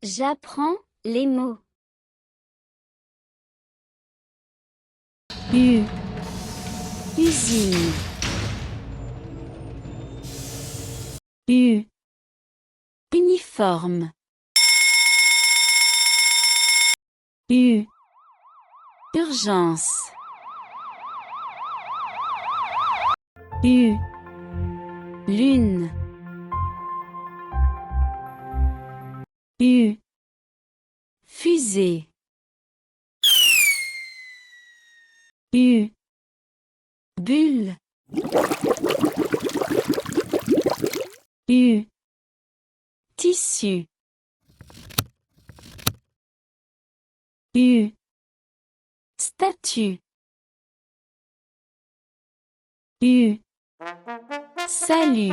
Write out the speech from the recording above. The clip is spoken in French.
J'apprends les mots. Usine. Uniforme. Urgence. Lune. Fusée. Bulle. Tissu. Statue. Salut.